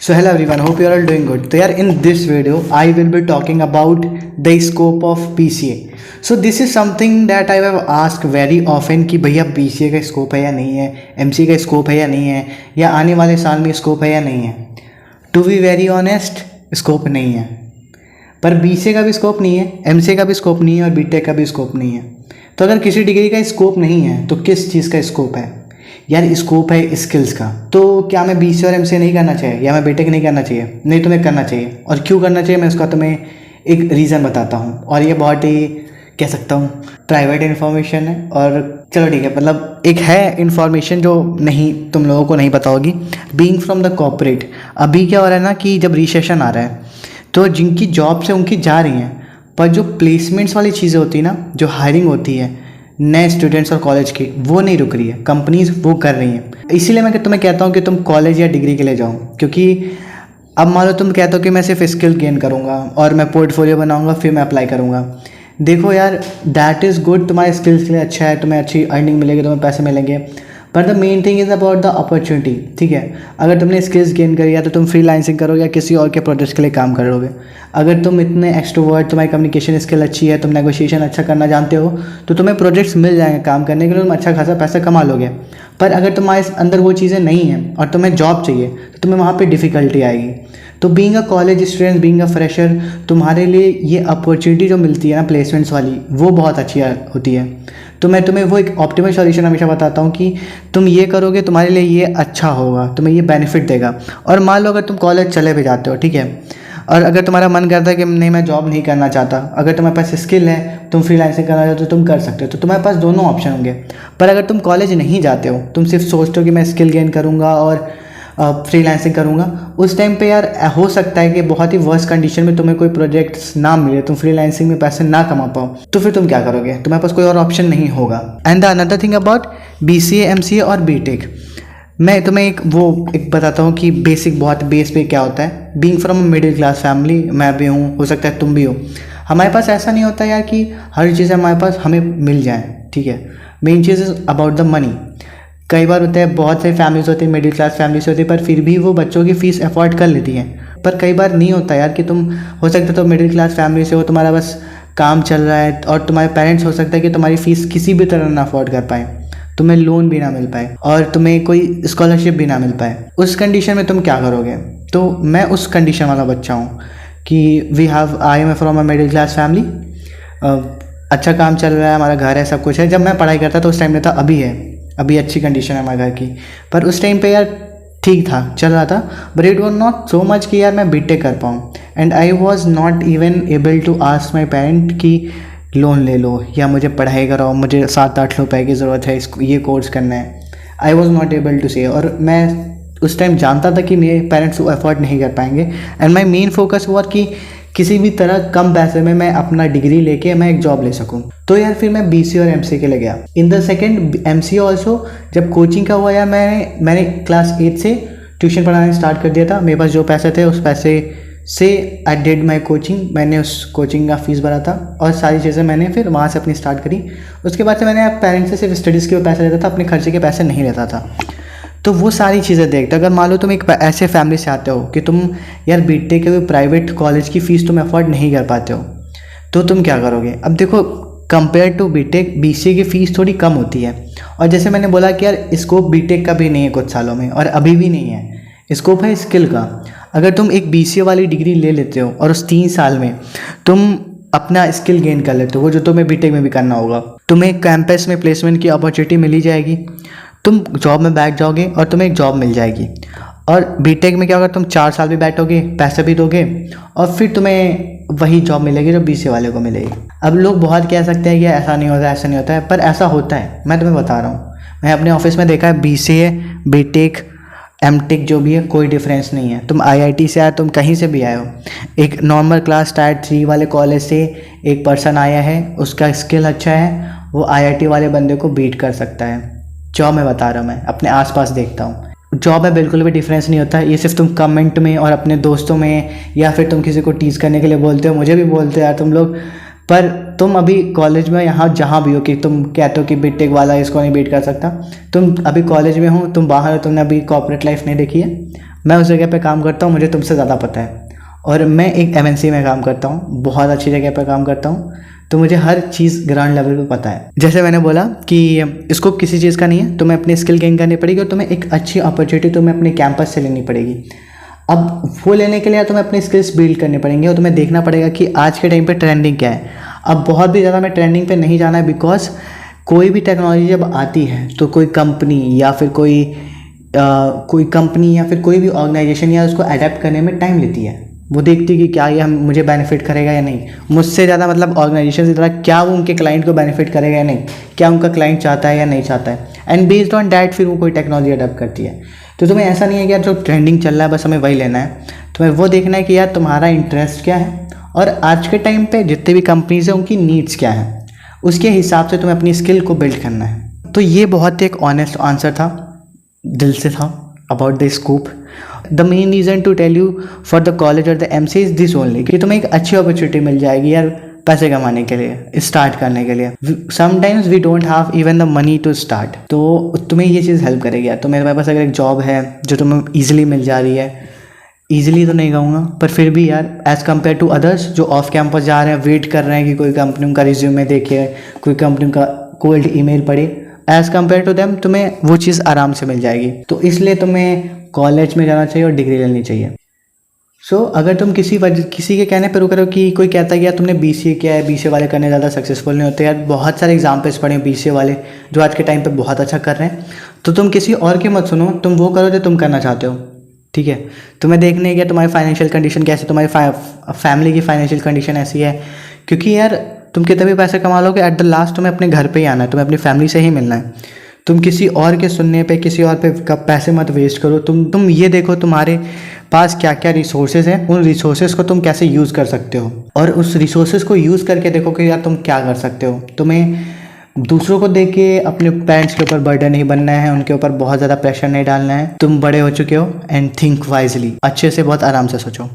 So hello everyone, hope you are all doing good. So here in this video, I will be talking about the scope of BCA. So this is something that I have asked very often कि भैया BCA का scope है या नहीं है, MCA का scope है या नहीं है, या आने वाले साल में स्कोप है या नहीं है. To be very honest, scope नहीं है. पर BCA का भी स्कोप नहीं है, MCA का भी स्कोप नहीं है और BTech का भी स्कोप नहीं है. तो अगर किसी डिग्री का स्कोप नहीं है तो किस चीज़ का स्कोप है? यार स्कोप है स्किल्स का. तो क्या मैं BCA और MCA नहीं करना चाहिए या मैं BTech नहीं करना चाहिए? नहीं, तुम्हें करना चाहिए. और क्यों करना चाहिए मैं उसका तुम्हें एक रीज़न बताता हूँ. और ये बहुत ही कह सकता हूँ प्राइवेट इन्फॉर्मेशन है. और चलो ठीक है, मतलब एक है इन्फॉर्मेशन जो नहीं तुम लोगों को नहीं पता होगी. बीइंग फ्रॉम द कॉर्पोरेट, अभी क्या हो रहा है ना कि जब रिसेशन आ रहा है तो जिनकी जॉब से उनकी जा रही हैं, पर जो प्लेसमेंट्स वाली चीज़ें होती है ना, जो हायरिंग होती है नए स्टूडेंट्स और कॉलेज की, वो नहीं रुक रही है. कंपनीज वो कर रही हैं. इसीलिए मैं तुम्हें कहता हूँ कि तुम कॉलेज या डिग्री के लिए जाओ. क्योंकि अब मान लो तुम कहते हो कि मैं सिर्फ स्किल गेन करूँगा और मैं पोर्टफोलियो बनाऊँगा फिर मैं अप्लाई करूँगा. देखो यार, दैट इज़ गुड, तुम्हारे स्किल्स के लिए अच्छा है, तुम्हें अच्छी अर्निंग मिलेगी, तुम्हें पैसे मिलेंगे. पर the main thing is about the opportunity. ठीक है, अगर तुमने स्किल्स गेन करी या तो तुम फ्रीलांसिंग करोगे या किसी और के प्रोजेक्ट्स के लिए काम करोगे. अगर तुम इतने एक्सट्रोवर्ट, तुम्हारी कम्युनिकेशन स्किल अच्छी है, तुम नेगोशिएशन अच्छा करना जानते हो, तो तुम्हें प्रोजेक्ट्स मिल जाएंगे काम करने के लिए, तुम अच्छा खासा पैसा कमा लोगे. पर अगर तुम्हारे अंदर वो चीज़ें नहीं हैं और तुम्हें जॉब चाहिए तो तुम्हें वहाँ पे डिफ़िकल्टी आएगी. तो being a college student, being a fresher, तुम्हारे लिए ये अपॉर्चुनिटी जो मिलती है ना प्लेसमेंट्स वाली, वो बहुत अच्छी होती है. तो मैं तुम्हें वो एक ऑप्टिमल सॉल्यूशन हमेशा बताता हूँ कि तुम ये करोगे तुम्हारे लिए ये अच्छा होगा, तुम्हें ये बेनिफिट देगा. और मान लो अगर तुम कॉलेज चले भी जाते हो, ठीक है, और अगर तुम्हारा मन करता है कि नहीं मैं जॉब नहीं करना चाहता, अगर तुम्हारे पास स्किल है, तुम फ्रीलांसिंग करना चाहते हो तो तुम कर सकते हो. तो तुम्हारे पास दोनों ऑप्शन होंगे. पर अगर तुम कॉलेज नहीं जाते हो, तुम सिर्फ सोचते हो कि मैं स्किल गेन करूँगा और फ्रीलांसिंग करूँगा, उस टाइम पे यार हो सकता है कि बहुत ही वर्स्ट कंडीशन में तुम्हें कोई प्रोजेक्ट्स ना मिले, तुम फ्रीलांसिंग में पैसे ना कमा पाओ. तो फिर तुम क्या करोगे? तुम्हारे पास कोई और ऑप्शन नहीं होगा. And the another thing about BCA, MCA और BTech, मैं तुम्हें एक बताता हूँ कि बेसिक बहुत बेस पे क्या होता है. Being from middle class family, मैं भी हूँ, हो सकता है तुम भी हो. हमारे पास ऐसा नहीं होता यार कि हर चीज़ हमारे पास हमें मिल जाए. ठीक है, main cheese is about the money. कई बार होता है, बहुत सारी फैमिलीज होती है, मिडिल क्लास फैमिलीज होती है, पर फिर भी वो बच्चों की फ़ीस अफोर्ड कर लेती हैं. पर कई बार नहीं होता यार कि तुम हो सकता है तो मिडिल क्लास फैमिली से हो, तुम्हारा बस काम चल रहा है और तुम्हारे पेरेंट्स हो सकता है कि तुम्हारी फ़ीस किसी भी तरह ना अफोर्ड कर पाए, तुम्हें लोन भी ना मिल पाए और तुम्हें कोई स्कॉलरशिप भी ना मिल पाए. उस कंडीशन में तुम क्या करोगे? तो मैं उस कंडीशन वाला बच्चा हूँ कि I am from a middle class family. अच्छा काम चल रहा है, हमारा घर है, सब कुछ है. जब मैं पढ़ाई करता तो उस टाइम में था, अभी अच्छी कंडीशन है हमारे घर की. पर उस टाइम पे यार ठीक था, चल रहा था. But it was not so much कि यार मैं BTech कर पाऊँ. And I was not even able to ask my parent कि लोन ले लो या मुझे पढ़ाई कराओ, मुझे 7-8 रुपए की ज़रूरत है, इसको ये कोर्स करना है. I was not able to say. और मैं उस टाइम जानता था कि मेरे पेरेंट्स वो अफोर्ड नहीं कर पाएंगे. एंड माई मेन फोकस हुआ कि किसी भी तरह कम पैसे में मैं अपना डिग्री लेके मैं एक जॉब ले सकूं. तो यार फिर मैं BCA और MCA के लिए गया. In the second MCA also, जब कोचिंग का हुआ यार, मैंने क्लास 8 से ट्यूशन पढ़ाना स्टार्ट कर दिया था. मेरे पास जो पैसे थे उस पैसे से आई डिड माई कोचिंग. मैंने उस कोचिंग का फीस भरा था और सारी चीज़ें मैंने फिर वहाँ से अपनी स्टार्ट करी. उसके बाद से मैंने पेरेंट्स से सिर्फ स्टडीज़ के पैसे लेता था, अपने खर्चे के पैसे नहीं लेता था. तो वो सारी चीज़ें देखते. अगर मान लो तुम एक ऐसे फैमिली से आते हो कि तुम यार BTech के प्राइवेट कॉलेज की फ़ीस तुम अफोर्ड नहीं कर पाते हो, तो तुम क्या करोगे? अब देखो, कंपेयर टू BTech, BCA की फ़ीस थोड़ी कम होती है. और जैसे मैंने बोला कि यार स्कोप BTech का भी नहीं है कुछ सालों में, और अभी भी नहीं है. स्कोप है स्किल का. अगर तुम एक BCA वाली डिग्री ले लेते हो और उस 3 साल में तुम अपना स्किल गेन कर लेते हो, वो जो तुम्हें BTech में भी करना होगा, तुम्हें कैंपस में प्लेसमेंट की अपॉर्चुनिटी मिली जाएगी, तुम जॉब में बैठ जाओगे और तुम्हें एक जॉब मिल जाएगी. और BTech में क्या होगा, तुम 4 साल भी बैठोगे, पैसे भी दोगे और फिर तुम्हें वही जॉब मिलेगी जो BCA वाले को मिलेगी. अब लोग बहुत कह सकते हैं कि ऐसा नहीं होता, ऐसा नहीं होता है, पर ऐसा होता है. मैं तुम्हें बता रहा हूँ, मैं अपने ऑफिस में देखा है, BCA, BTech, MTech जो भी है, कोई डिफरेंस नहीं है. तुम IIT से आए, तुम कहीं से भी आए हो, एक नॉर्मल क्लास टायर 3 वाले कॉलेज से एक पर्सन आया है, उसका स्किल अच्छा है, वो IIT वाले बंदे को बीट कर सकता है. जॉब में बता रहा हूँ, मैं अपने आसपास देखता हूँ, जॉब में बिल्कुल भी डिफरेंस नहीं होता. ये सिर्फ तुम कमेंट में और अपने दोस्तों में या फिर तुम किसी को टीज़ करने के लिए बोलते हो, मुझे भी बोलते हो यार तुम लोग. पर तुम अभी कॉलेज में, यहाँ जहाँ भी हो, कि तुम कहते हो कि BTech वाला इसको नहीं बीट कर सकता, तुम अभी कॉलेज में हो, तुम बाहर हो, तुमने अभी कॉर्पोरेट लाइफ नहीं देखी है. मैं उस जगह पे काम करता हूँ, मुझे तुमसे ज़्यादा पता है। और मैं एक एमएनसी में काम करता हूँ, बहुत अच्छी जगह पर काम करता हूँ, तो मुझे हर चीज़ ग्राउंड लेवल पे पता है। जैसे मैंने बोला कि स्कोप किसी चीज़ का नहीं है, तुम्हें अपनी स्किल गेन करनी पड़ेगी और तुम्हें एक अच्छी अपॉर्चुनिटी तुम्हें अपने कैंपस से लेनी पड़ेगी। अब वो लेने के लिए तुम्हें अपनी स्किल्स बिल्ड करनी पड़ेंगी और तुम्हें देखना पड़ेगा कि आज के टाइम पे ट्रेंडिंग क्या है। अब बहुत भी ज़्यादा मैं ट्रेंडिंग पे नहीं जाना है, बिकॉज कोई भी टेक्नोलॉजी जब आती है तो कोई कंपनी या फिर कोई कंपनी या फिर कोई भी ऑर्गेनाइजेशन या उसको अडेप्ट करने में टाइम लेती है। वो देखती है कि क्या ये हम मुझे बेनिफिट करेगा या नहीं, मुझसे ज़्यादा मतलब ऑर्गेनाइजेशन से ज़्यादा क्या वो उनके क्लाइंट को बेनिफिट करेगा या नहीं, क्या उनका क्लाइंट चाहता है या नहीं चाहता है, एंड बेस्ड ऑन डैट फिर वो कोई टेक्नोलॉजी अडेप्ट करती है। तो तुम्हें ऐसा नहीं है कि यार जो ट्रेंडिंग चल रहा है बस हमें वही लेना है, तुम्हें वो देखना है कि यार तुम्हारा इंटरेस्ट क्या है और आज के टाइम पे जितने भी कंपनीज हैं उनकी नीड्स क्या है, उसके हिसाब से तुम्हें अपनी स्किल को बिल्ड करना है। तो ये बहुत ही एक ऑनेस्ट आंसर था, दिल से था, about the scope. The main reason to tell you for the college और the MC is this only कि तुम्हें एक अच्छी अपॉर्चुनिटी मिल जाएगी यार पैसे कमाने के लिए, स्टार्ट करने के लिए। Sometimes we don't have even the money to start, तो तुम्हें ये चीज़ हेल्प करेगी यार। तो मेरे पास अगर एक जॉब है जो तुम्हें ईजिली मिल जा रही है, ईजिली तो नहीं कहूँगा पर फिर भी यार एज़ कम्पेयर टू अदर्स जो ऑफ कैंपस जा रहे हैं, वेट कर रहे हैं कि कोई कंपनी उनका रिज्यूमे देखे, कोई कंपनी का कोल्ड ईमेल पढ़े, एज़ कम्पेयर टू देम तुम्हें वो चीज़ आराम से मिल जाएगी। तो इसलिए तुम्हें कॉलेज में जाना चाहिए और डिग्री लेनी चाहिए। अगर तुम किसी के कहने पर रुक रहे हो कि कोई कहता है कि यार तुमने बीसीए किया है, बीसीए वाले करने ज़्यादा सक्सेसफुल नहीं होते, यार बहुत सारे एग्जाम्पल्स पढ़े हैं बीसीए वाले जो आज के टाइम पे बहुत अच्छा कर रहे हैं, तो तुम किसी और की मत सुनो, तुम वो करो जो तुम करना चाहते हो। ठीक है, तुम्हें देखने की तुम्हारी फाइनेंशियल कंडीशन कैसे, तुम्हारी फैमिली की फाइनेंशियल कंडीशन ऐसी है, क्योंकि यार तुम कितने भी पैसे कमा लोगे एट द लास्ट तुम्हें अपने घर पे ही आना है, तुम्हें अपनी फैमिली से ही मिलना है। तुम किसी और के सुनने पे, किसी और पे कब पैसे मत वेस्ट करो। तुम ये देखो तुम्हारे पास क्या क्या रिसोर्सेज हैं, उन रिसोर्सेज को तुम कैसे यूज़ कर सकते हो और उस रिसोर्सेज को यूज़ करके देखो कि यार तुम क्या कर सकते हो। तुम्हें दूसरों को देख के अपने पेरेंट्स के ऊपर बर्डन नहीं बनना है, उनके ऊपर बहुत ज़्यादा प्रेशर नहीं डालना है। तुम बड़े हो चुके हो एंड थिंक वाइजली, अच्छे से बहुत आराम से सोचो।